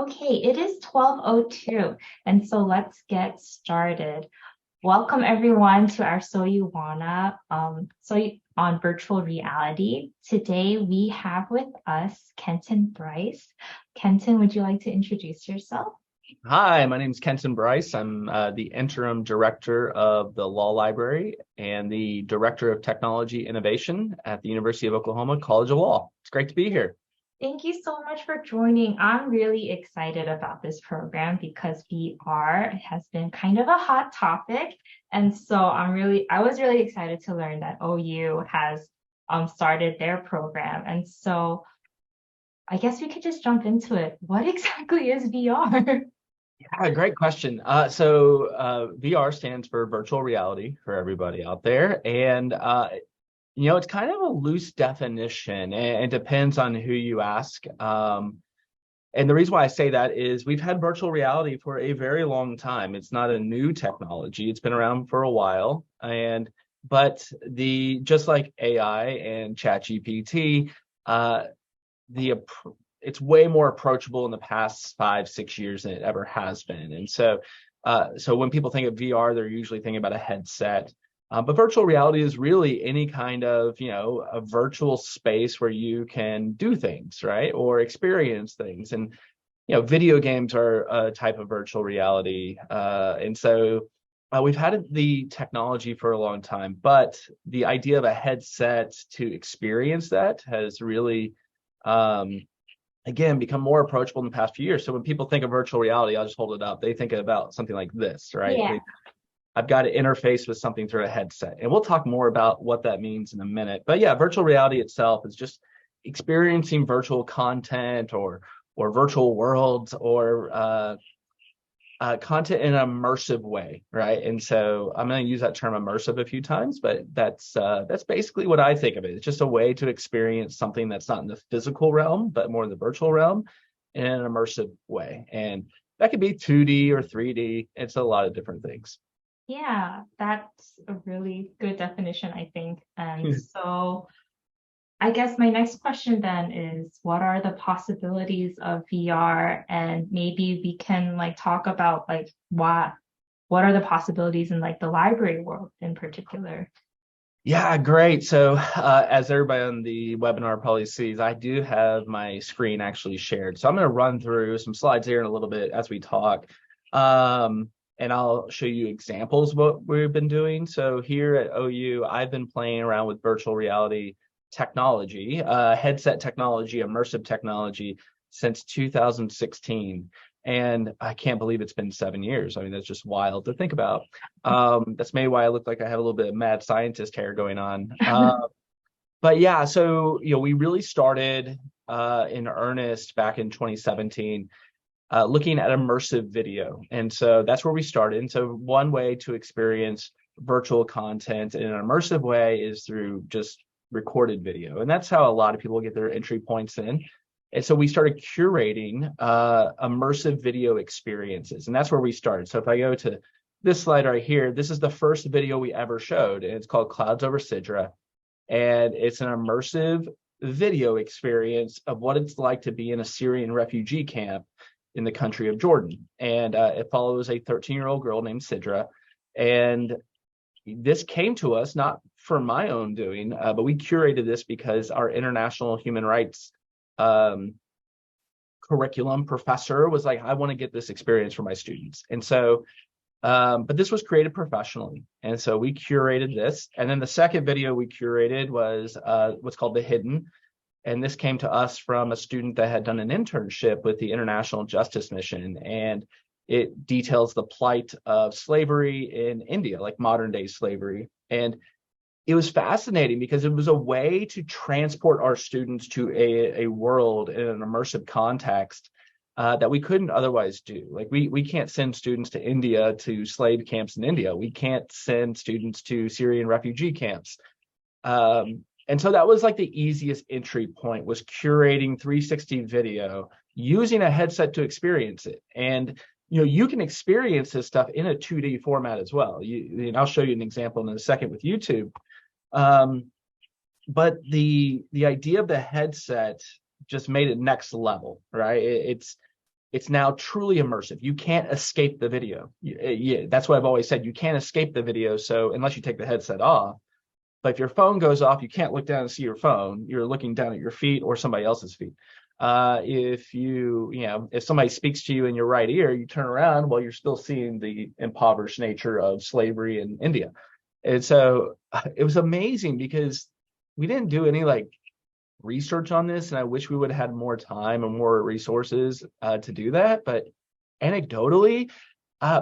Okay, it is 12:02, and so let's get started. Welcome everyone to our So You Wanna on virtual reality. Today we have with us Kenton Brice. Kenton, would you like to introduce yourself? Hi, my name is Kenton Brice. I'm the Interim Director of the Law Library and the Director of Technology Innovation at the University of Oklahoma College of Law. It's great to be here. Thank you so much for joining. I'm really excited about this program because VR has been kind of a hot topic. And so I was really excited to learn that OU has started their program. And so I guess we could just jump into it. What exactly is VR? Yeah, great question. VR stands for virtual reality for everybody out there. It's kind of a loose definition and it depends on who you ask. And the reason why I say that is we've had virtual reality for a very long time. It's not a new technology. It's been around for a while. But just like AI and ChatGPT, it's way more approachable in the past 5-6 years than it ever has been. So when people think of VR, they're usually thinking about a headset. But virtual reality is really any kind of, a virtual space where you can do things, right? Or experience things. And, video games are a type of virtual reality. We've had the technology for a long time, but the idea of a headset to experience that has really, again, become more approachable in the past few years. So when people think of virtual reality, I'll just hold it up. They think about something like this, right? Yeah. I've got to interface with something through a headset. And we'll talk more about what that means in a minute. But yeah, virtual reality itself is just experiencing virtual content or virtual worlds or content in an immersive way, right? And so I'm going to use that term immersive a few times, but that's basically what I think of it. It's just a way to experience something that's not in the physical realm, but more in the virtual realm in an immersive way. And that could be 2D or 3D. It's a lot of different things. Yeah, that's a really good definition, I think. And so I guess my next question then is what are the possibilities of VR? And maybe we can talk about what are the possibilities in the library world in particular? Yeah, great. So as everybody on the webinar probably sees, I do have my screen actually shared. So I'm going to run through some slides here in a little bit as we talk. And I'll show you examples of what we've been doing. So here at OU, I've been playing around with virtual reality technology, headset technology, immersive technology since 2016. And I can't believe it's been 7 years. I mean, that's just wild to think about. That's maybe why I look like I have a little bit of mad scientist hair going on. But yeah, so, we really started in earnest back in 2017. Looking at immersive video. And so that's where we started. And so one way to experience virtual content in an immersive way is through just recorded video. And that's how a lot of people get their entry points in. And so we started curating immersive video experiences. And that's where we started. So if I go to this slide right here, this is the first video we ever showed. And it's called Clouds Over Sidra. And it's an immersive video experience of what it's like to be in a Syrian refugee camp in the country of Jordan. And it follows a 13-year-old girl named Sidra. And this came to us not for my own doing, but we curated this because our international human rights curriculum professor was like, I want to get this experience for my students. And so, but this was created professionally. And so we curated this. And then the second video we curated was what's called The Hidden. And this came to us from a student that had done an internship with the International Justice Mission. And it details the plight of slavery in India, like modern day slavery. And it was fascinating because it was a way to transport our students to a world in an immersive context that we couldn't otherwise do. Like we can't send students to India to slave camps in India. We can't send students to Syrian refugee camps. And so that was like the easiest entry point, was curating 360 video using a headset to experience it. And you can experience this stuff in a 2D format as well. And I'll show you an example in a second with YouTube. But the idea of the headset just made it next level, right? it's now truly immersive. You can't escape the video. That's what I've always said. You can't escape the video. So unless you take the headset off, but if your phone goes off, you can't look down and see your phone. You're looking down at your feet or somebody else's feet. If somebody speaks to you in your right ear, you turn around, well, you're still seeing the impoverished nature of slavery in India. And so it was amazing because we didn't do any like research on this, and I wish we would have had more time and more resources to do that. But anecdotally,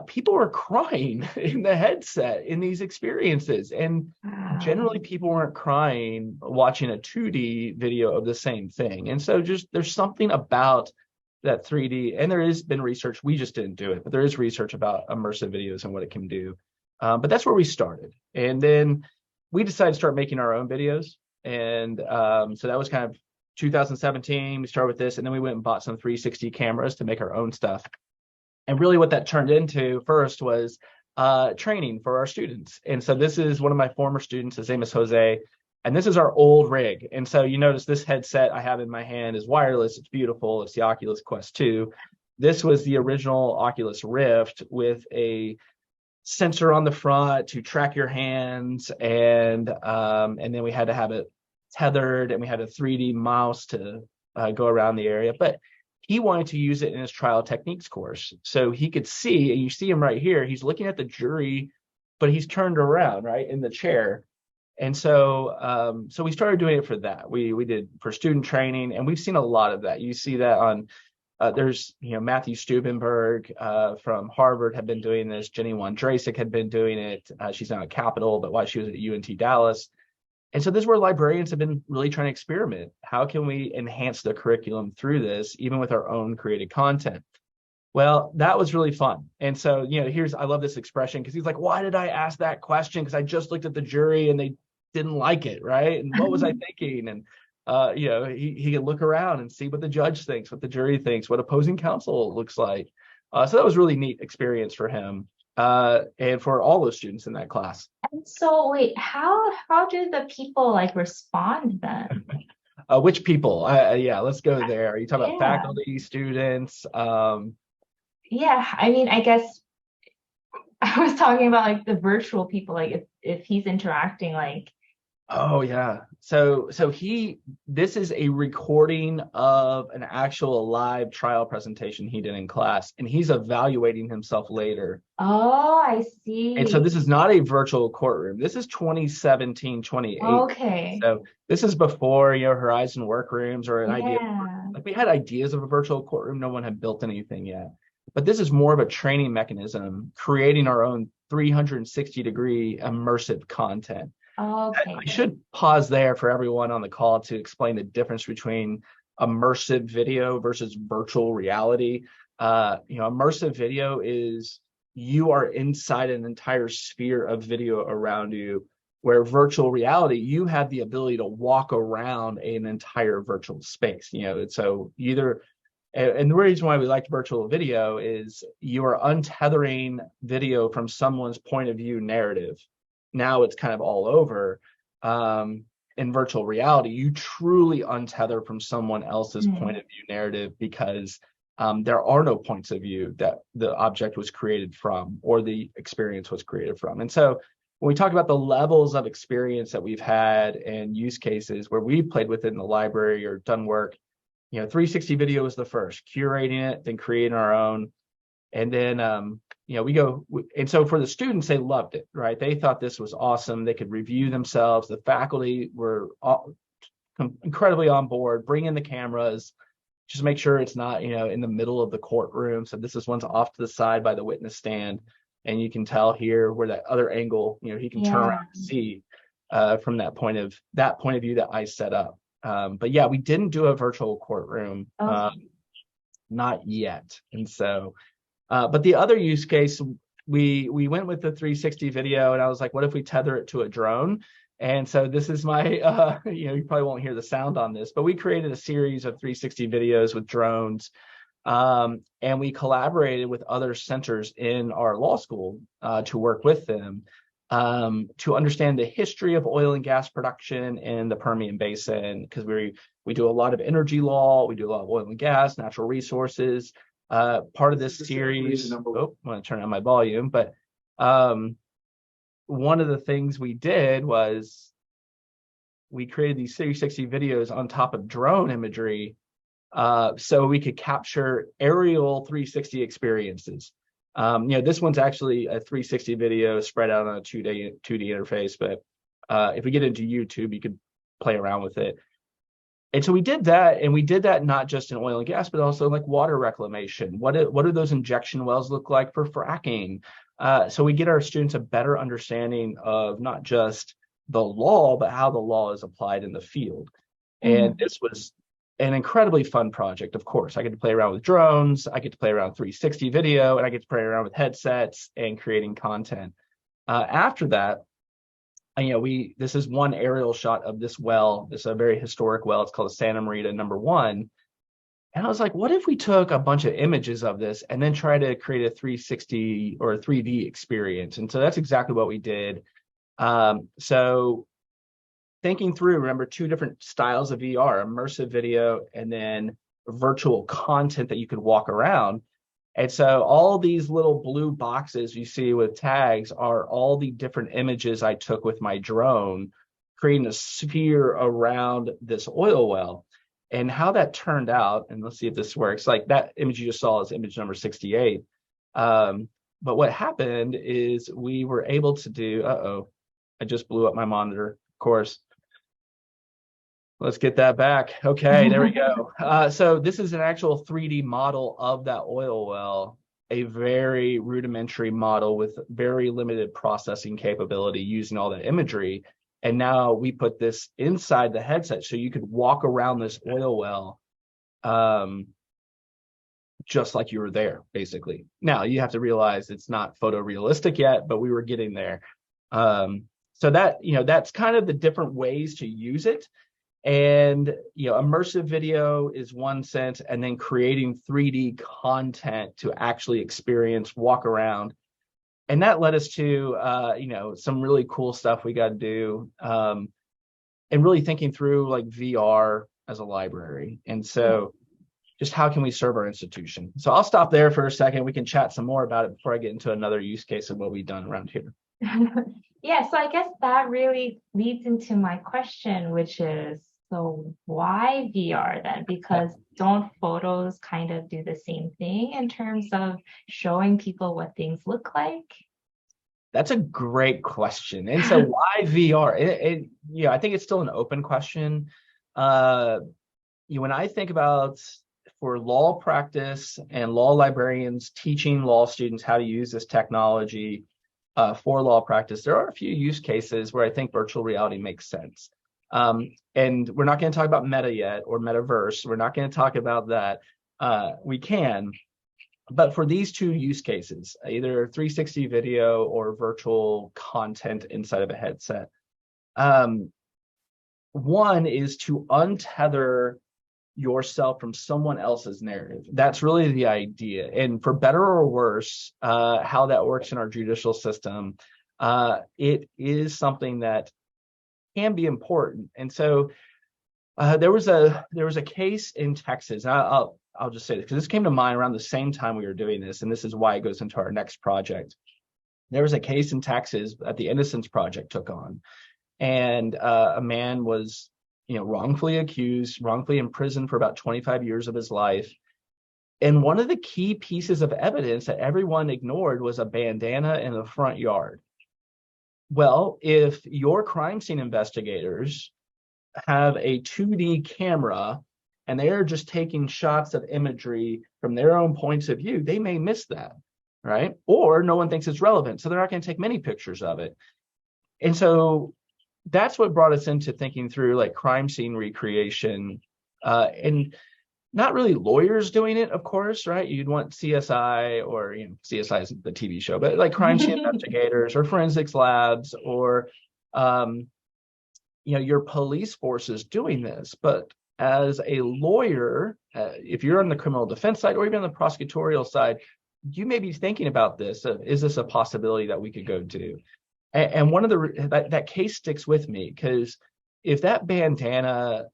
people were crying in the headset in these experiences, and generally people weren't crying watching a 2D video of the same thing. And so just there's something about that 3D, and there has been research, we just didn't do it, but there is research about immersive videos and what it can do. But that's where we started, and then we decided to start making our own videos. And so that was kind of 2017. We started with this, and then we went and bought some 360 cameras to make our own stuff. And really what that turned into first was training for our students. And so this is one of my former students. His name is Jose. And this is our old rig. And so you notice this headset I have in my hand is wireless. It's beautiful. It's the Oculus Quest 2. This was the original Oculus Rift with a sensor on the front to track your hands. And then we had to have it tethered, and we had a 3D mouse to go around the area. But he wanted to use it in his trial techniques course. So he could see, and you see him right here, he's looking at the jury, but he's turned around, right, in the chair. And so so we started doing it for that. We did for student training, and we've seen a lot of that. You see that on, there's, Matthew Stubenberg from Harvard had been doing this. Jenny Wondracek had been doing it. She's now at Capitol, but while she was at UNT Dallas. And so this is where librarians have been really trying to experiment. How can we enhance the curriculum through this, even with our own created content? Well, that was really fun. And so, I love this expression, because he's like, why did I ask that question? Because I just looked at the jury and they didn't like it, right? And what was I thinking? And, he can look around and see what the judge thinks, what the jury thinks, what opposing counsel looks like. So that was a really neat experience for him and for all those students in that class. And so wait, how did the people like respond then? Which people? Yeah, let's go there. Are you talking about faculty, students? Yeah, I mean, I guess I was talking about like the virtual people, like if he's interacting, like. Oh yeah. So this is a recording of an actual live trial presentation he did in class, and he's evaluating himself later. Oh, I see. And so this is not a virtual courtroom. This is 2017, 2018. Okay. So this is before, Horizon workrooms or an idea. Like we had ideas of a virtual courtroom. No one had built anything yet. But this is more of a training mechanism, creating our own 360-degree immersive content. Okay. I should pause there for everyone on the call to explain the difference between immersive video versus virtual reality. Immersive video is you are inside an entire sphere of video around you, where virtual reality, you have the ability to walk around an entire virtual space. So and the reason why we liked virtual video is you are untethering video from someone's point of view narrative. Now it's kind of all over. In virtual reality, you truly untether from someone else's point of view narrative, because there are no points of view that the object was created from or the experience was created from. And so when we talk about the levels of experience that we've had and use cases where we've played within the library or done work, 360 video was the first, curating it, then creating our own. And then, and so for the students, they loved it, right? They thought this was awesome. They could review themselves. The faculty were incredibly on board, bring in the cameras, just make sure it's not, in the middle of the courtroom. So this is one's off to the side by the witness stand. And you can tell here where that other angle, he can turn around and see from that point of view that I set up. But yeah, we didn't do a virtual courtroom, not yet. And so, but the other use case, we went with the 360 video, and I was like, what if we tether it to a drone? And so this is my, you probably won't hear the sound on this, but we created a series of 360 videos with drones. And we collaborated with other centers in our law school to work with them to understand the history of oil and gas production in the Permian Basin, because we do a lot of energy law, we do a lot of oil and gas, natural resources, Part of this series, oh, I want to turn on my volume, but one of the things we did was we created these 360 videos on top of drone imagery, so we could capture aerial 360 experiences. This one's actually a 360 video spread out on a 2D interface, but if we get into YouTube, you could play around with it. And so we did that, and we did that not just in oil and gas, but also like water reclamation. What do those injection wells look like for fracking? So we get our students a better understanding of not just the law, but how the law is applied in the field. And this was an incredibly fun project. Of course, I get to play around with drones, I get to play around with 360 video, and I get to play around with headsets and creating content. After that, this is one aerial shot of this well. It's a very historic well. It's called Santa Marita #1. And I was like, what if we took a bunch of images of this and then try to create a 360 or a 3D experience? And so that's exactly what we did. So thinking through, remember, two different styles of VR, immersive video and then virtual content that you could walk around. And so all these little blue boxes you see with tags are all the different images I took with my drone, creating a sphere around this oil well. And how that turned out, and let's see if this works, like that image you just saw is image number 68. But what happened is we were able to do, I just blew up my monitor, of course. Let's get that back. Okay, there we go. So this is an actual 3D model of that oil well, a very rudimentary model with very limited processing capability using all that imagery. And now we put this inside the headset so you could walk around this oil well just like you were there, basically. Now, you have to realize it's not photorealistic yet, but we were getting there. So that's kind of the different ways to use it. And immersive video is one sense, and then creating 3D content to actually experience, walk around. And that led us to some really cool stuff we got to do, and really thinking through like VR as a library. And so just how can we serve our institution? So I'll stop there for a second. We can chat some more about it before I get into another use case of what we've done around here. Yeah, so I guess that really leads into my question, which is, so why VR then? Because don't photos kind of do the same thing in terms of showing people what things look like? That's a great question. And so why VR? I think it's still an open question. When I think about for law practice and law librarians teaching law students how to use this technology for law practice, there are a few use cases where I think virtual reality makes sense. And we're not going to talk about meta yet or metaverse. We're not going to talk about that. We can, but for these two use cases, either 360 video or virtual content inside of a headset, one is to untether yourself from someone else's narrative. That's really the idea. And for better or worse, how that works in our judicial system, it is something that can be important. And so there was a case in Texas. I'll just say this because this came to mind around the same time we were doing this, and this is why it goes into our next project. There was a case in Texas that the Innocence Project took on, and a man was wrongfully accused, wrongfully imprisoned for about 25 years of his life. And one of the key pieces of evidence that everyone ignored was a bandana in the front yard. Well, if your crime scene investigators have a 2D camera and they're just taking shots of imagery from their own points of view, they may miss that, right? Or no one thinks it's relevant, so they're not going to take many pictures of it. And so that's what brought us into thinking through like crime scene recreation, and not really lawyers doing it, of course, right? You'd want CSI or, CSI isn't the TV show, but like crime scene investigators or forensics labs or, your police forces doing this. But as a lawyer, if you're on the criminal defense side or even on the prosecutorial side, you may be thinking about this. Is this a possibility that we could go do? And one of that case sticks with me because if that bandana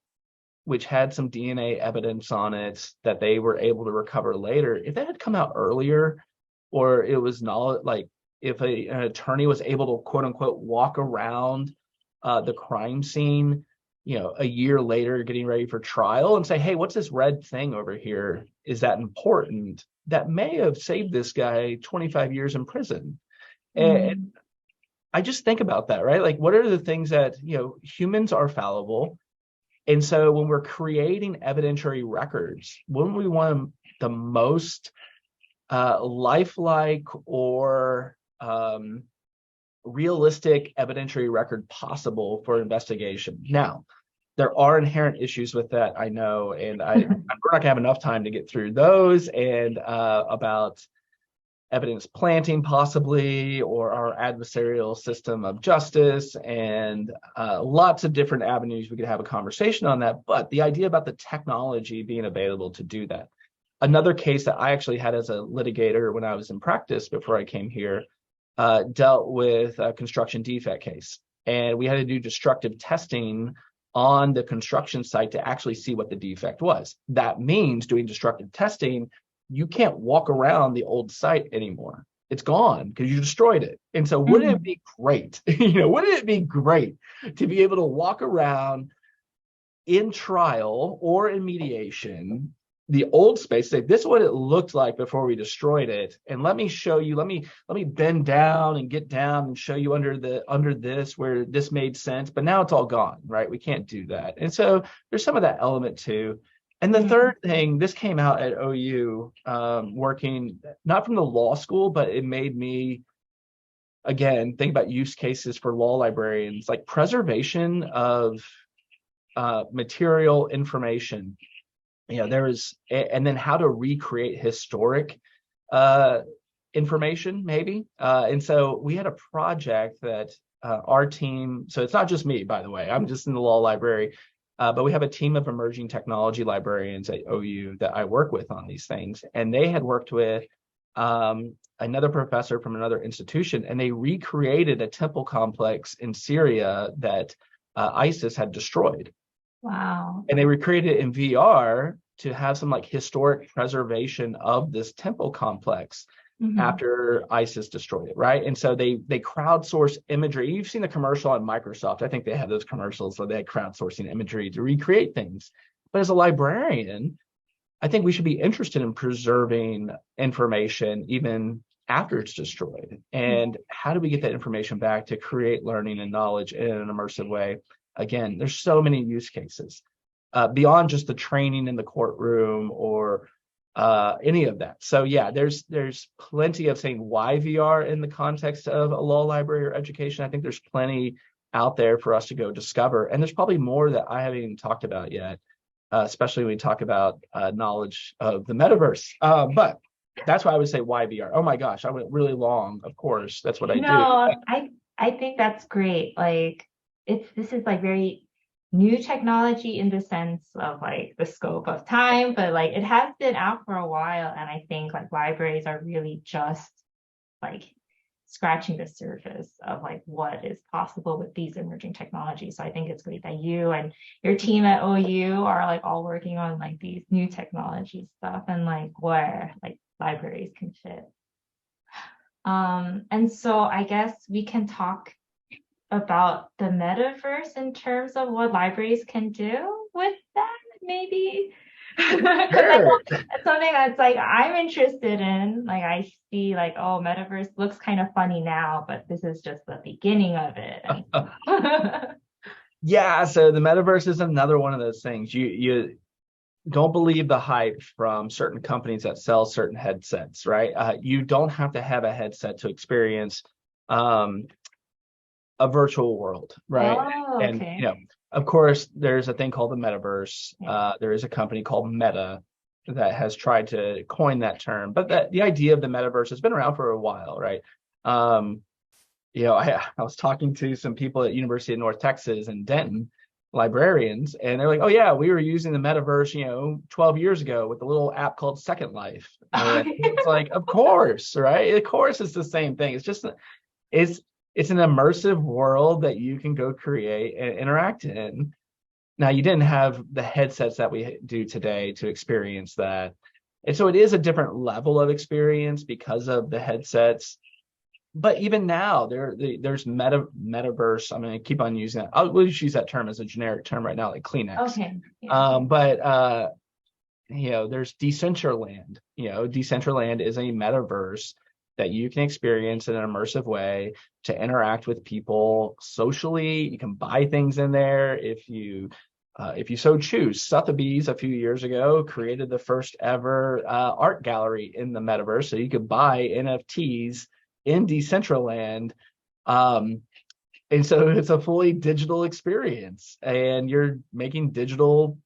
which had some DNA evidence on it that they were able to recover later, if that had come out earlier, or it was not like if an attorney was able to quote unquote walk around the crime scene, a year later, getting ready for trial and say, hey, what's this red thing over here? Is that important? That may have saved this guy 25 years in prison. And I just think about that, right? Like, what are the things that, humans are fallible. And so when we're creating evidentiary records, when we want the most lifelike or realistic evidentiary record possible for investigation. Now, there are inherent issues with that, I know, and we're not going to have enough time to get through those and about evidence planting possibly, or our adversarial system of justice, and lots of different avenues we could have a conversation on that. But the idea about the technology being available to do that. Another case that I actually had as a litigator when I was in practice before I came here dealt with a construction defect case. And we had to do destructive testing on the construction site to actually see what the defect was. That means doing destructive testing, you can't walk around the old site anymore. It's gone because you destroyed it. And so wouldn't it be great, wouldn't it be great to be able to walk around in trial or in mediation, the old space, say, this is what it looked like before we destroyed it. And let me show you, let me bend down and get down and show you under this where this made sense, but now it's all gone, right? We can't do that. And so there's some of that element too. And the third thing, this came out at OU, working not from the law school, but it made me, again, think about use cases for law librarians, like preservation of material information. There is, and then how to recreate historic information, maybe. And so we had a project that our team, so it's not just me, by the way, I'm just in the law library, but we have a team of emerging technology librarians at OU that I work with on these things. And they had worked with another professor from another institution, and they recreated a temple complex in Syria that ISIS had destroyed. Wow. And they recreated it in VR to have some like historic preservation of this temple complex after ISIS destroyed it, right? And so they crowdsource imagery. You've seen the commercial on Microsoft. I think they have those commercials where they had crowdsourcing imagery to recreate things. But as a librarian, I think we should be interested in preserving information even after it's destroyed. And how do we get that information back to create learning and knowledge in an immersive way? Again, there's so many use cases beyond just the training in the courtroom or any of that. So yeah, there's plenty of saying why VR in the context of a law library or education. I think there's plenty out there for us to go discover. And there's probably more that I haven't even talked about yet, especially when we talk about knowledge of the metaverse. But that's why I would say why VR. Oh my gosh, I went really long. Of course, that's what I do. No, I think that's great. Like this is like very new technology in the sense of like the scope of time, but like it has been out for a while, and I think like libraries are really just like scratching the surface of like what is possible with these emerging technologies. So I think it's great that you and your team at OU are like all working on like these new technology stuff and like where like libraries can fit. And so I guess we can talk about the metaverse in terms of what libraries can do with that, maybe. Because it's something that's like I'm interested in. Like I see like, oh, metaverse looks kind of funny now, but this is just the beginning of it. Yeah, so the metaverse is another one of those things. You don't believe the hype from certain companies that sell certain headsets, right? You don't have to have a headset to experience a virtual world, right? Oh, okay. And of course, there's a thing called the metaverse. There is a company called Meta that has tried to coin that term, but the idea of the metaverse has been around for a while, right? I was talking to some people at University of North Texas in Denton, librarians, and they're like, oh yeah, we were using the metaverse 12 years ago with a little app called Second Life. And it's like, of course, right? Of course it's the same thing. It's an immersive world that you can go create and interact in. Now, you didn't have the headsets that we do today to experience that. And so it is a different level of experience because of the headsets. But even now, there's metaverse. I'm going to keep on using that. We'll just use that term as a generic term right now, like Kleenex. Okay. Yeah. But there's Decentraland. Decentraland is a metaverse that you can experience in an immersive way to interact with people socially. You can buy things in there if you so choose. Sotheby's a few years ago created the first ever art gallery in the metaverse, so you could buy NFTs in Decentraland. And so it's a fully digital experience, and you're making digital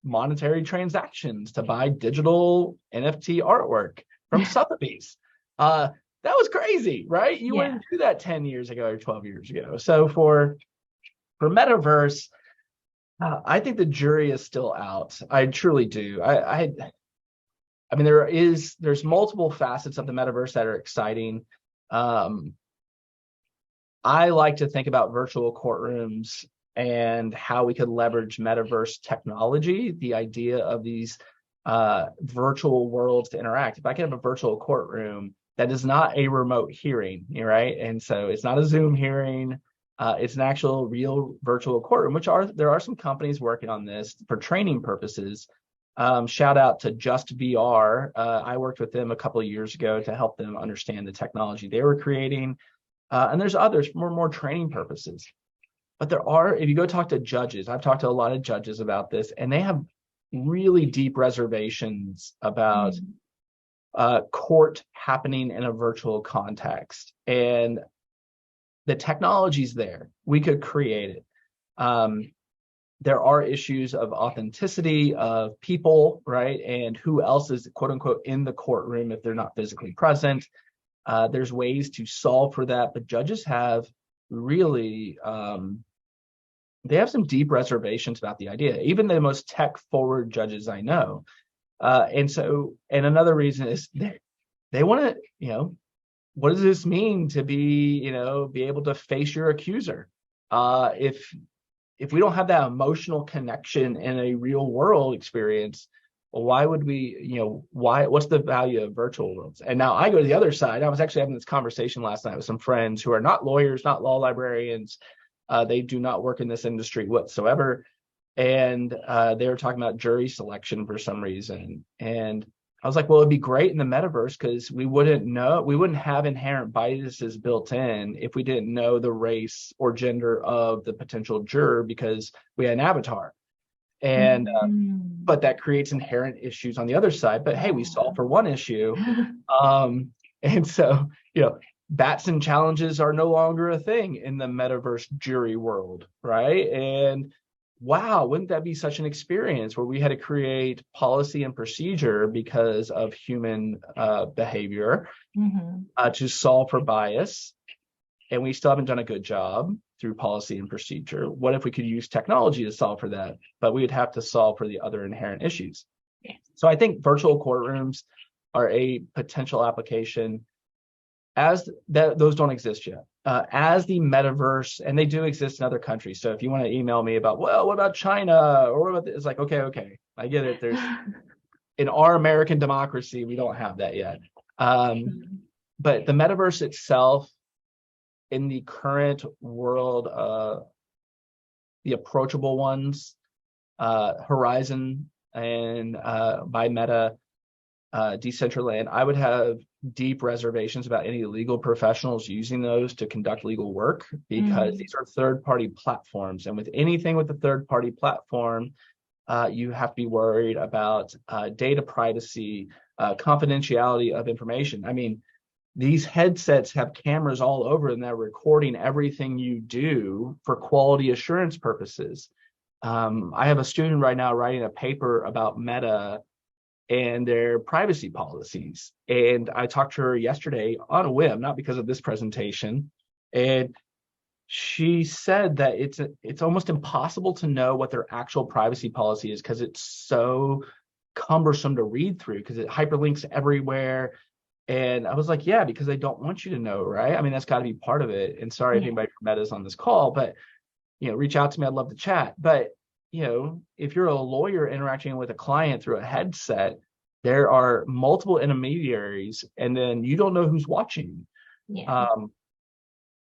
monetary transactions to buy digital NFT artwork from Sotheby's. That was crazy, right? You wouldn't do that 10 years ago or 12 years ago. So for metaverse, I think the jury is still out. I truly do. I mean, there's multiple facets of the metaverse that are exciting. I like to think about virtual courtrooms and how we could leverage metaverse technology, the idea of these virtual worlds to interact. If I could have a virtual courtroom that is not a remote hearing, right? And so it's not a Zoom hearing. It's an actual real virtual courtroom, there are some companies working on this for training purposes. Shout out to Just VR. I worked with them a couple of years ago to help them understand the technology they were creating. And there's others for more training purposes. But if you go talk to judges, I've talked to a lot of judges about this, and they have really deep reservations about court happening in a virtual context. And the technology's there. We could create it. There are issues of authenticity of people, right? And who else is, quote unquote, in the courtroom if they're not physically present. There's ways to solve for that, but judges have really, they have some deep reservations about the idea, even the most tech-forward judges I know. And another reason is they want to, what does this mean to be able to face your accuser? If we don't have that emotional connection in a real world experience, well, why would we, what's the value of virtual worlds? And now I go to the other side. I was actually having this conversation last night with some friends who are not lawyers, not law librarians. They do not work in this industry whatsoever. And they were talking about jury selection for some reason. And I was like, well, it'd be great in the metaverse because we wouldn't have inherent biases built in if we didn't know the race or gender of the potential juror because we had an avatar. And but that creates inherent issues on the other side. But hey, we solve for one issue. And so, Batson challenges are no longer a thing in the metaverse jury world, right? And wow, wouldn't that be such an experience where we had to create policy and procedure because of human behavior to solve for bias, and we still haven't done a good job through policy and procedure. What if we could use technology to solve for that? But we would have to solve for the other inherent issues. So I think virtual courtrooms are a potential application as that those don't exist yet. As the metaverse, and they do exist in other countries. So if you want to email me about, well, what about China? Or what about this? It's like, okay, I get it. There's in our American democracy, we don't have that yet. But the metaverse itself, in the current world, the approachable ones, Horizon and by Meta, Decentraland, I would have deep reservations about any legal professionals using those to conduct legal work because these are third-party platforms. And with anything with a third-party platform, you have to be worried about data privacy, confidentiality of information. I mean, these headsets have cameras all over and they're recording everything you do for quality assurance purposes. I have a student right now writing a paper about Meta and their privacy policies. And I talked to her yesterday on a whim, not because of this presentation. And she said that it's almost impossible to know what their actual privacy policy is because it's so cumbersome to read through because it hyperlinks everywhere. And I was like, yeah, because they don't want you to know, right? I mean, that's got to be part of it. And sorry if anybody from Meta is on this call, but reach out to me. I'd love to chat. But if you're a lawyer interacting with a client through a headset, there are multiple intermediaries, and then you don't know who's watching. Yeah.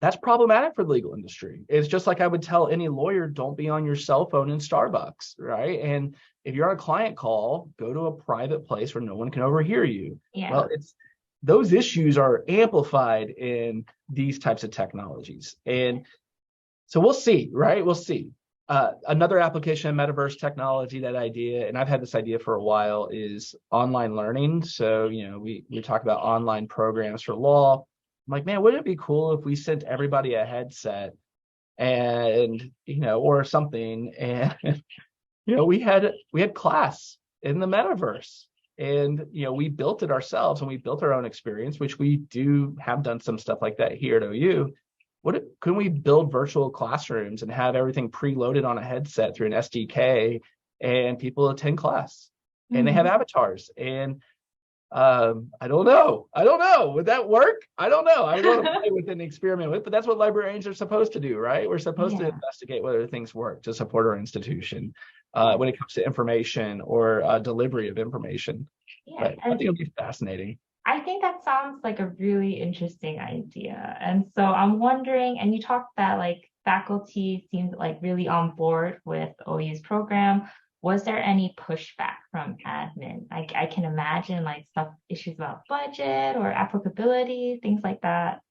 That's problematic for the legal industry. It's just like I would tell any lawyer, don't be on your cell phone in Starbucks, right? And if you're on a client call, go to a private place where no one can overhear you. Yeah. Well, those issues are amplified in these types of technologies. And so we'll see, right? We'll see. Another application of metaverse technology, that idea, and I've had this idea for a while, is online learning. So, we talk about online programs for law. I'm like, man, wouldn't it be cool if we sent everybody a headset and, or something, and, we had class in the metaverse, and, we built it ourselves, and we built our own experience, which we have done some stuff like that here at OU. Couldn't we build virtual classrooms and have everything preloaded on a headset through an SDK, and people attend class and they have avatars? And I don't know. Would that work? I don't know. I want to play with and experiment with, but that's what librarians are supposed to do, right? We're supposed to investigate whether things work to support our institution when it comes to information or delivery of information. Yeah, but I think it'll be fascinating. I think that sounds like a really interesting idea. And so I'm wondering, and you talked that like faculty seemed like really on board with OU's program. Was there any pushback from admin? I can imagine like issues about budget or applicability, things like that.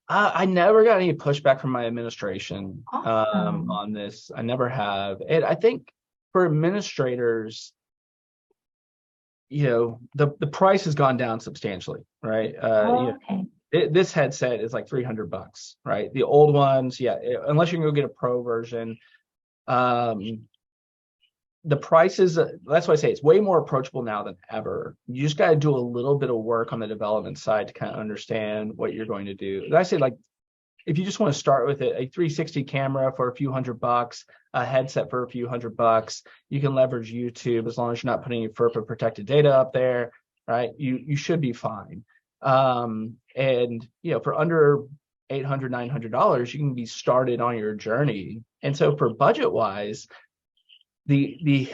I never got any pushback from my administration Awesome. on this. I never have. And I think for administrators, the price has gone down substantially, right? Okay. This headset is like $300, right? The old ones, unless you can go get a pro version, the prices, that's why I say it's way more approachable now than ever. You just got to do a little bit of work on the development side to kind of understand what you're going to do. And I say, like, if you just want to start with it, a 360 camera for a few $100, a headset for a few $100, you can leverage YouTube as long as you're not putting your FERPA protected data up there, right? You should be fine. And for under $800, $900, you can be started on your journey. And so for budget wise, the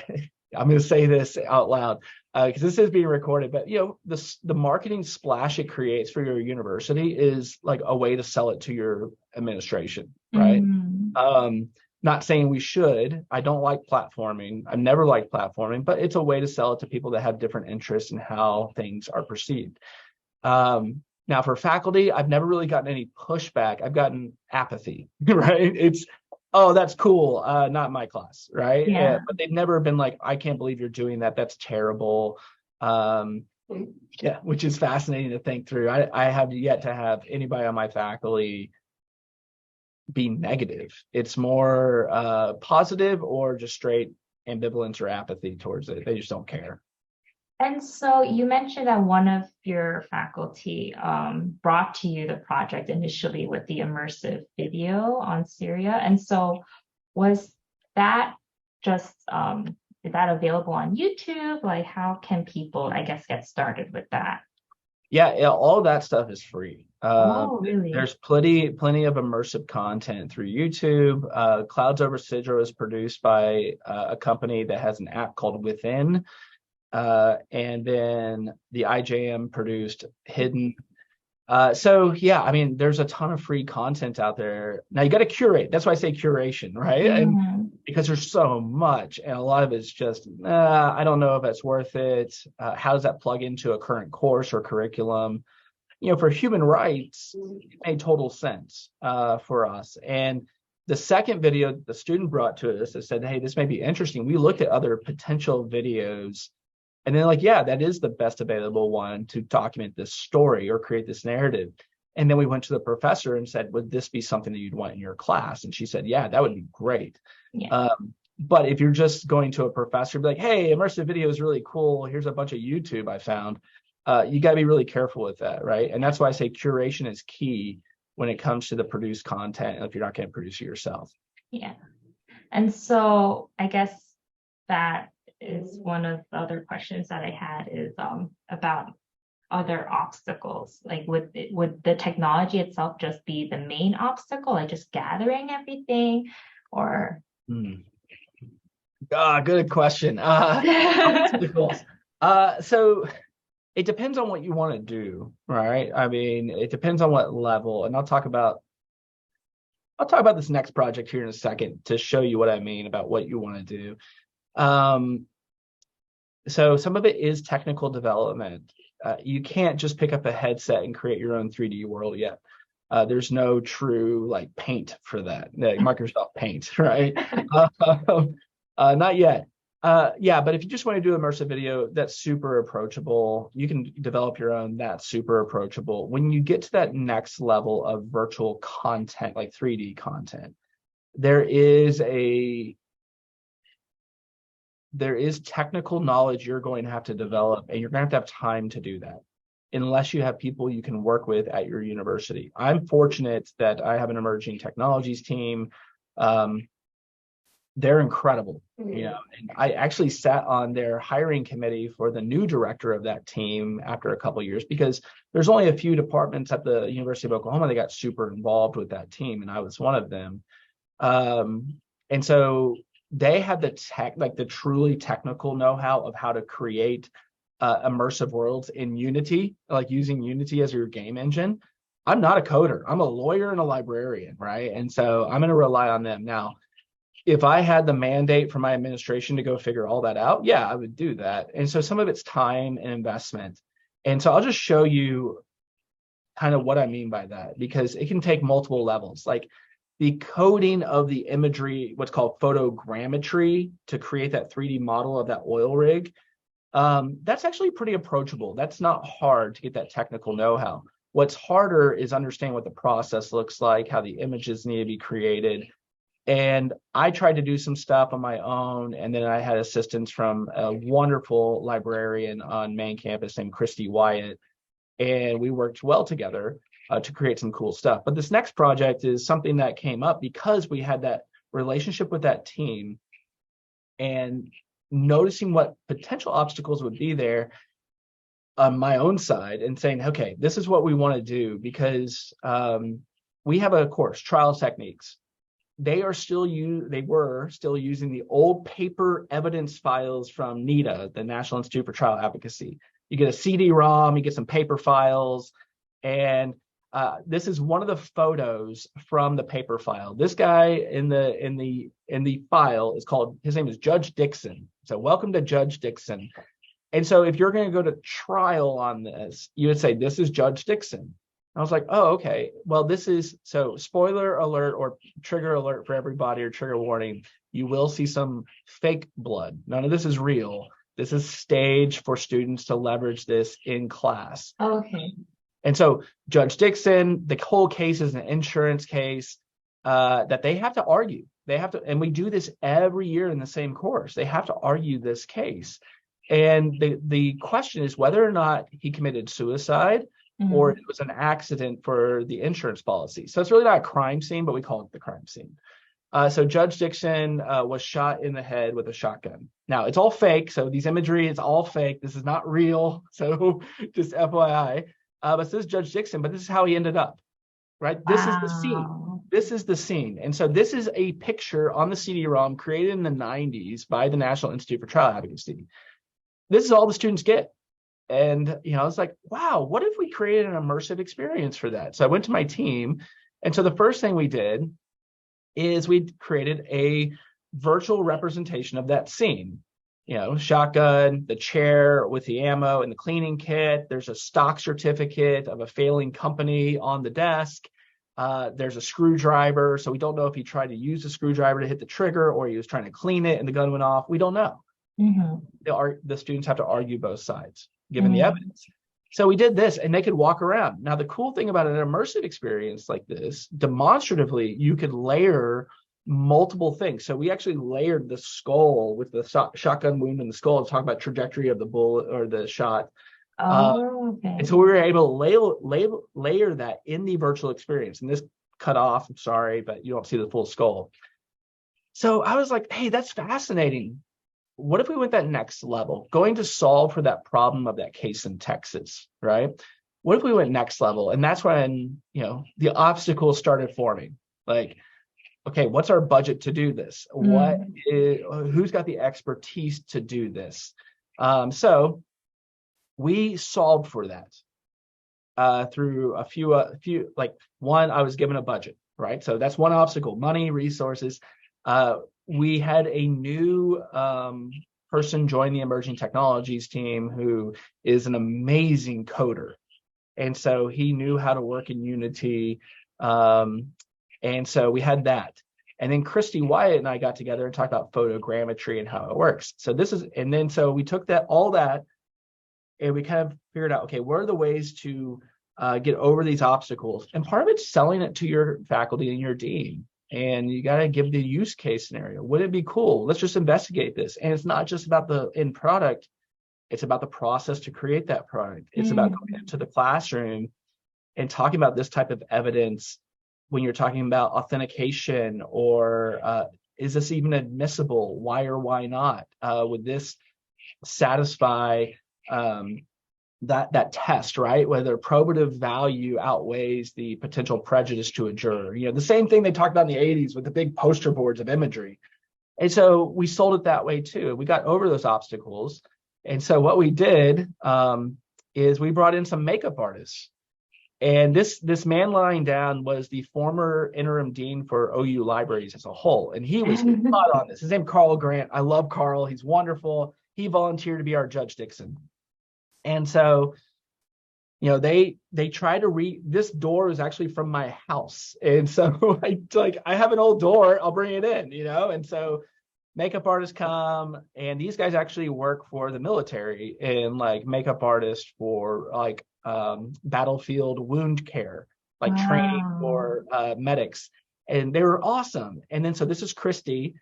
I'm going to say this out loud because this is being recorded, but the marketing splash it creates for your university is like a way to sell it to your administration, right? Not saying we should. I don't like platforming. I've never liked platforming, but it's a way to sell it to people that have different interests in how things are perceived. Now for faculty, I've never really gotten any pushback. I've gotten apathy, right? It's, oh, that's cool. Not my class, right? Yeah. But they've never been like, I can't believe you're doing that. That's terrible. Which is fascinating to think through. I have yet to have anybody on my faculty be negative. It's more positive or just straight ambivalence or apathy towards it. They just don't care. And so you mentioned that one of your faculty brought to you the project initially with the immersive video on Syria. And so was that just, is that available on YouTube? Like how can people, I guess, get started with that? Yeah, all that stuff is free. Oh, really? There's plenty of immersive content through YouTube. Clouds Over Sidra is produced by a company that has an app called Within. And then the IJM produced Hidden. So yeah, I mean, there's a ton of free content out there. Now you got to curate. That's why I say curation, right? And because there's so much, and a lot of it's just, I don't know if it's worth it. How does that plug into a current course or curriculum? For human rights, it made total sense for us. And the second video the student brought to us that said, hey, this may be interesting. We looked at other potential videos. And then like, yeah, that is the best available one to document this story or create this narrative. And then we went to the professor and said, would this be something that you'd want in your class? And she said, yeah, that would be great. Yeah. But if you're just going to a professor, be like, hey, immersive video is really cool. Here's a bunch of YouTube I found. You got to be really careful with that, right? And that's why I say curation is key when it comes to the produced content if you're not going to produce it yourself. Yeah. And so I guess that is one of the other questions that I had is about other obstacles. Like would the technology itself just be the main obstacle, like just gathering everything, or? Good question. Obstacles. So it depends on what you want to do, right? I mean, it depends on what level, and I'll talk about this next project here in a second to show you what I mean about what you want to do. Um, so some of it is technical development. You can't just pick up a headset and create your own 3D world yet. There's no true like paint for that, like Microsoft Paint, right? Not yet. Yeah, but if you just want to do immersive video, that's super approachable. You can develop your own, that's super approachable. When you get to that next level of virtual content, like 3D content, there is a there is technical knowledge you're going to have to develop, and you're going to have time to do that unless you have people you can work with at your university. I'm fortunate that I have an emerging technologies team. They're incredible, and I actually sat on their hiring committee for the new director of that team after a couple of years, because there's only a few departments at the University of Oklahoma that got super involved with that team, and I was one of them. And so they had the truly technical know-how of how to create immersive worlds in Unity, like using Unity as your game engine. I'm not a coder. I'm a lawyer and a librarian, right? And so I'm going to rely on them. Now, if I had the mandate from my administration to go figure all that out, yeah, I would do that. And so some of it's time and investment. And so I'll just show you kind of what I mean by that, because it can take multiple levels. Like the coding of the imagery, what's called photogrammetry, to create that 3D model of that oil rig. That's actually pretty approachable. That's not hard to get that technical know-how. What's harder is understanding what the process looks like, how the images need to be created. And I tried to do some stuff on my own, and then I had assistance from a wonderful librarian on main campus named Christy Wyatt, and we worked well together to create some cool stuff. But this next project is something that came up because we had that relationship with that team, and noticing what potential obstacles would be there on my own side, and saying, okay, this is what we want to do, because we have a course, Trial Techniques. They were still using the old paper evidence files from NIDA, the National Institute for Trial Advocacy. You get a CD-ROM, you get some paper files, and this is one of the photos from the paper file. This guy in the file is his name is Judge Dixon. So welcome to Judge Dixon. And so if you're going to go to trial on this, you would say, this is Judge Dixon. I was like, oh, okay. Well, so spoiler alert or trigger alert for everybody, or trigger warning, you will see some fake blood. None of this is real. This is staged for students to leverage this in class. Okay. And so Judge Dixon, the whole case is an insurance case that they have to argue. And we do this every year in the same course. They have to argue this case. And the question is whether or not he committed suicide, or it was an accident for the insurance policy. So it's really not a crime scene, but we call it the crime scene. So Judge Dixon was shot in the head with a shotgun. Now, it's all fake. So these imagery is all fake. This is not real. So just FYI. But this is Judge Dixon, but this is how he ended up, right? This is the scene. This is the scene. And so this is a picture on the CD-ROM created in the 90s by the National Institute for Trial Advocacy. This is all the students get. And, I was like, wow, what if we created an immersive experience for that? So I went to my team. And so the first thing we did is we created a virtual representation of that scene. Shotgun, the chair with the ammo and the cleaning kit. There's a stock certificate of a failing company on the desk. There's a screwdriver. So we don't know if he tried to use the screwdriver to hit the trigger, or he was trying to clean it and the gun went off. We don't know. The students have to argue both sides, given the evidence. So we did this, and they could walk around. Now, the cool thing about an immersive experience like this, demonstratively, you could layer multiple things. So we actually layered the skull with the shotgun wound in the skull to talk about trajectory of the bullet or the shot. Okay. And so we were able to layer that in the virtual experience. And this cut off, I'm sorry, but you don't see the full skull. So I was like, hey, that's fascinating. What if we went that next level, going to solve for that problem of that case in Texas, right? What if we went next level? And that's when, the obstacles started forming. Like, okay, what's our budget to do this? Mm. Who's got the expertise to do this? So we solved for that through a few, like one, I was given a budget, right? So that's one obstacle, money, resources. We had a new person join the emerging technologies team who is an amazing coder. And so he knew how to work in Unity. And so we had that. And then Christy Wyatt and I got together and talked about photogrammetry and how it works. So we took all that, and we kind of figured out, okay, what are the ways to get over these obstacles? And part of it's selling it to your faculty and your dean. And you got to give the use case scenario. Would it be cool? Let's just investigate this. And it's not just about the end product. It's about the process to create that product. It's about going into the classroom and talking about this type of evidence when you're talking about authentication, or is this even admissible? Why or why not? Would this satisfy that test, right? Whether probative value outweighs the potential prejudice to a juror. The same thing they talked about in the 80s with the big poster boards of imagery. And so we sold it that way too. We got over those obstacles. And so what we did is we brought in some makeup artists. And this man lying down was the former interim dean for OU libraries as a whole. And he was hot on this. His name Carl Grant. I love Carl. He's wonderful. He volunteered to be our Judge Dixon. And so, they try to read. This door is actually from my house. And so I have an old door, I'll bring it in, And so makeup artists come, and these guys actually work for the military and like makeup artists for like battlefield wound care, like training for medics. And they were awesome. And then so this is Christy.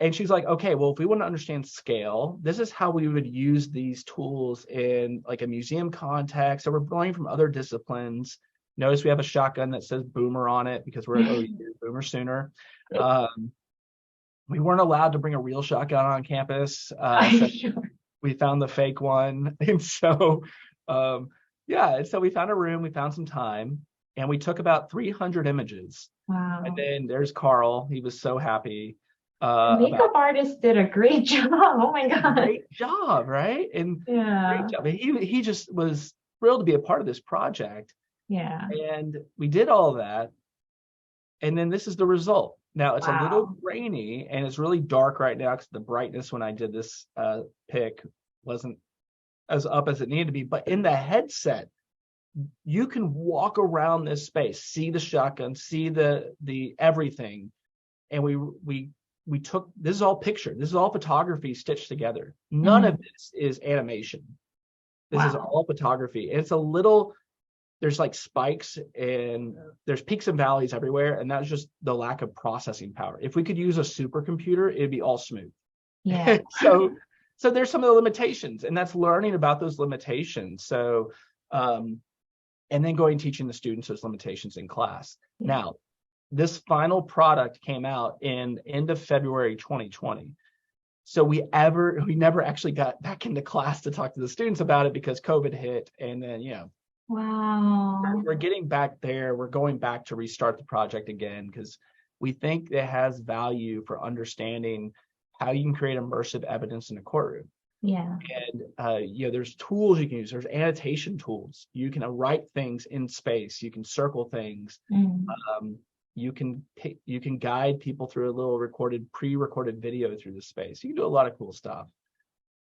And she's like, okay, well, if we want to understand scale, this is how we would use these tools in like a museum context. So we're learning from other disciplines. Notice we have a shotgun that says Boomer on it because we're at OU, Boomer Sooner. We weren't allowed to bring a real shotgun on campus. We found the fake one. And so, and so we found a room, we found some time, and we took about 300 images. Wow. And then there's Carl. He was so happy. Makeup artist did a great job. Oh my God. Great job, right? And great job. He just was thrilled to be a part of this project. Yeah. And we did all that. And then this is the result. Now it's a little grainy and it's really dark right now because the brightness when I did this pic wasn't as up as it needed to be. But in the headset, you can walk around this space, see the shotgun, see the everything. And we took, this is all picture, this is all photography stitched together. None of this is animation. This is all photography. And it's a little, there's like spikes and there's peaks and valleys everywhere. And that's just the lack of processing power. If we could use a supercomputer, it'd be all smooth. Yeah. So there's some of the limitations, and that's learning about those limitations. So, and then going teaching the students those limitations in class. Yeah. Now, this final product came out in end of February 2020. So we never actually got back into class to talk to the students about it because COVID hit. And then, wow, we're getting back there. We're going back to restart the project again because we think it has value for understanding how you can create immersive evidence in a courtroom. Yeah. And there's tools you can use. There's annotation tools. You can write things in space. You can circle things. You can guide people through a little pre-recorded video through the space. You can do a lot of cool stuff.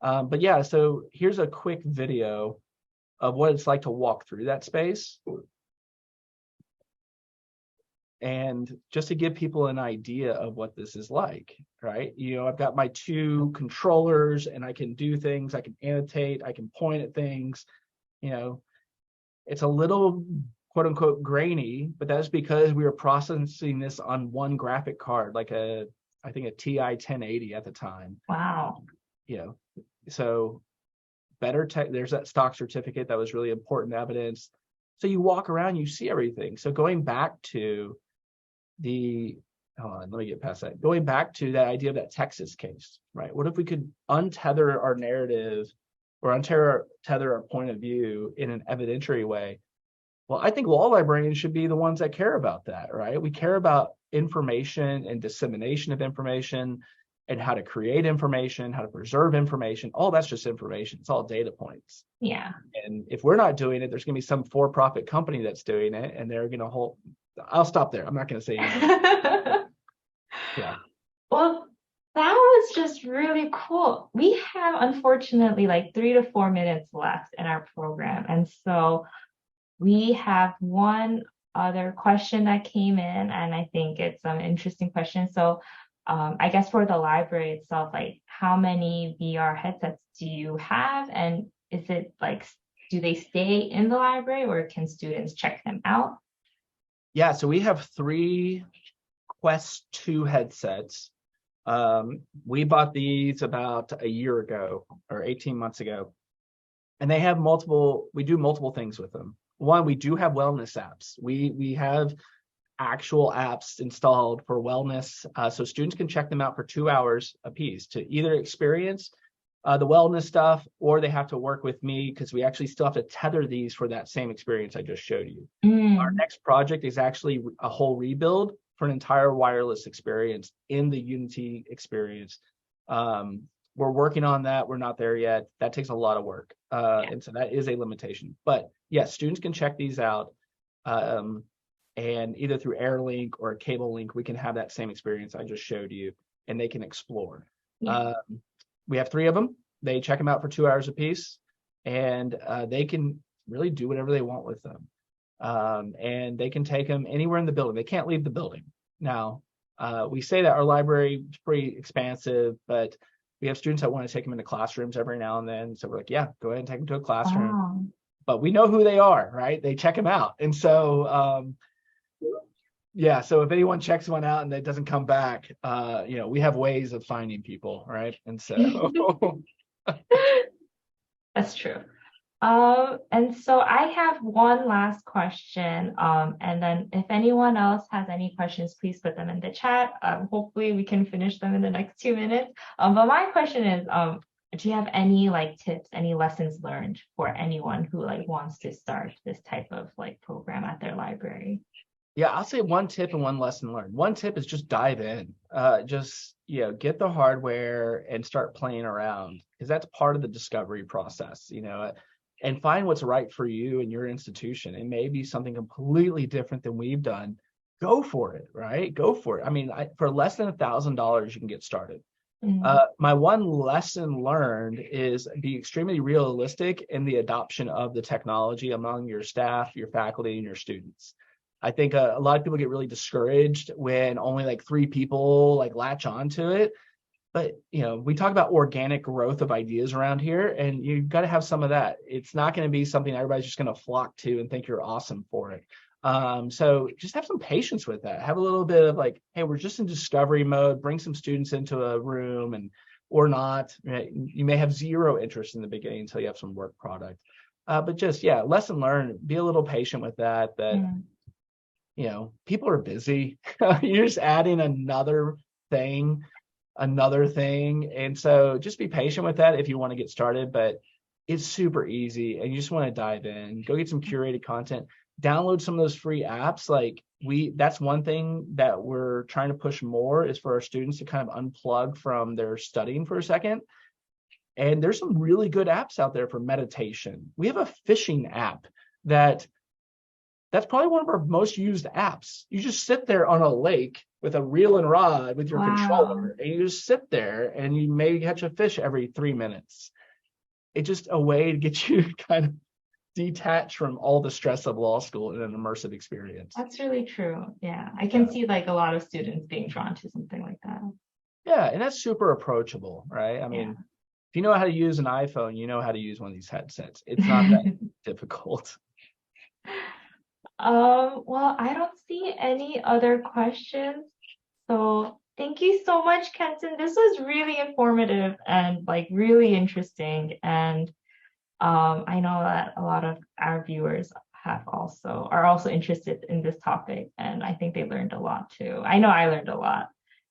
But yeah, so here's a quick video of what it's like to walk through that space. And just to give people an idea of what this is like, right? I've got my two controllers and I can do things. I can annotate, I can point at things. It's a little quote unquote grainy, but that's because we were processing this on one graphic card, like I think a TI 1080 at the time. Wow. So better tech, there's that stock certificate that was really important evidence. So you walk around, you see everything. So going back to let me get past that. Going back to that idea of that Texas case, right? What if we could untether our narrative or tether our point of view in an evidentiary way? Well, I think law librarians should be the ones that care about that, right? We care about information and dissemination of information and how to create information, how to preserve information. All that's just information. It's all data points. Yeah. And if we're not doing it, there's going to be some for-profit company that's doing it, and they're going to hold. I'll stop there. I'm not going to say anything. Yeah. Well, that was just really cool. We have unfortunately like 3 to 4 minutes left in our program. And so we have one other question that came in, and I think it's an interesting question. So I guess for the library itself, like how many VR headsets do you have? And is it like, do they stay in the library or can students check them out? Yeah, so we have 3 Quest 2 headsets. We bought these about a year ago or 18 months ago, and they have we do multiple things with them. One, we do have wellness apps. We have actual apps installed for wellness, so students can check them out for 2 hours a piece to either experience the wellness stuff, or they have to work with me because we actually still have to tether these for that same experience I just showed you. Our next project is actually a whole rebuild for an entire wireless experience in the Unity experience. We're working on that. We're not there yet. That takes a lot of work. And so that is a limitation. But yes, students can check these out. And either through AirLink or a cable link, we can have that same experience I just showed you, and they can explore. Yeah. We have 3 of them. They check them out for 2 hours a piece, and they can really do whatever they want with them. And they can take them anywhere in the building. They can't leave the building. Now, we say that our library is pretty expansive, but we have students that want to take them into classrooms every now and then. So we're like, yeah, go ahead and take them to a classroom. Wow. But we know who they are, right? They check them out. And so, yeah, so if anyone checks one out and it doesn't come back, we have ways of finding people, right? And so That's true. And so I have one last question. And then if anyone else has any questions, please put them in the chat. Hopefully we can finish them in the next 2 minutes. But my question is, do you have any like tips, any lessons learned for anyone who like wants to start this type of like program at their library? Yeah, I'll say one tip and one lesson learned. One tip is just dive in. Just get the hardware and start playing around, because that's part of the discovery process, and find what's right for you and your institution. It may be something completely different than we've done. Go for it, right? Go for it. I mean, for less than $1,000, you can get started. My one lesson learned is be extremely realistic in the adoption of the technology among your staff, your faculty, and your students. I think a lot of people get really discouraged when only like 3 people like latch onto it. But, we talk about organic growth of ideas around here, and you've got to have some of that. It's not going to be something everybody's just going to flock to and think you're awesome for it. So just have some patience with that. Have a little bit of like, hey, we're just in discovery mode. Bring some students into a room or not. Right? You may have zero interest in the beginning until you have some work product. But just, lesson learned. Be a little patient with that. People are busy. You're just adding another thing. And so just be patient with that if you want to get started, but it's super easy and you just want to dive in, go get some curated content, download some of those free apps. That's one thing that we're trying to push more, is for our students to kind of unplug from their studying for a second. And there's some really good apps out there for meditation. We have a fishing app that's probably one of our most used apps. You just sit there on a lake with a reel and rod with your controller, and you just sit there and you may catch a fish every 3 minutes. It's just a way to get you kind of detached from all the stress of law school in an immersive experience. That's really true. Yeah, I can see like a lot of students being drawn to something like that. Yeah, and that's super approachable, right? I mean, if you know how to use an iPhone, you know how to use one of these headsets. It's not that difficult. Well, I don't see any other questions. So thank you so much, Kenton. This was really informative and like really interesting. And I know that a lot of our viewers are also interested in this topic, and I think they learned a lot too. I know I learned a lot.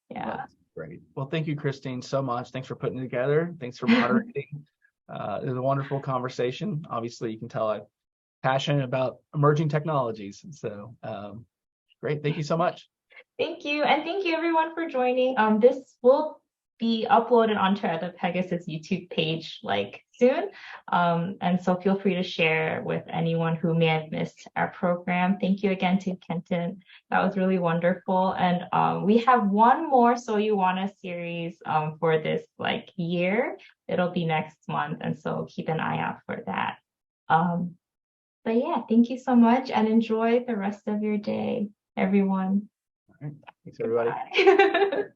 Yeah. Well, great. Well, thank you, Christine, so much. Thanks for putting it together. Thanks for moderating. It was a wonderful conversation. Obviously, you can tell passionate about emerging technologies. So great. Thank you so much. Thank you. And thank you everyone for joining. This will be uploaded onto the PEGA-SIS YouTube page like soon. And so feel free to share with anyone who may have missed our program. Thank you again to Kenton. That was really wonderful. And we have one more So You Wanna series for this like year. It'll be next month. And so keep an eye out for that. But yeah, thank you so much and enjoy the rest of your day, everyone. All right. Thanks, everybody.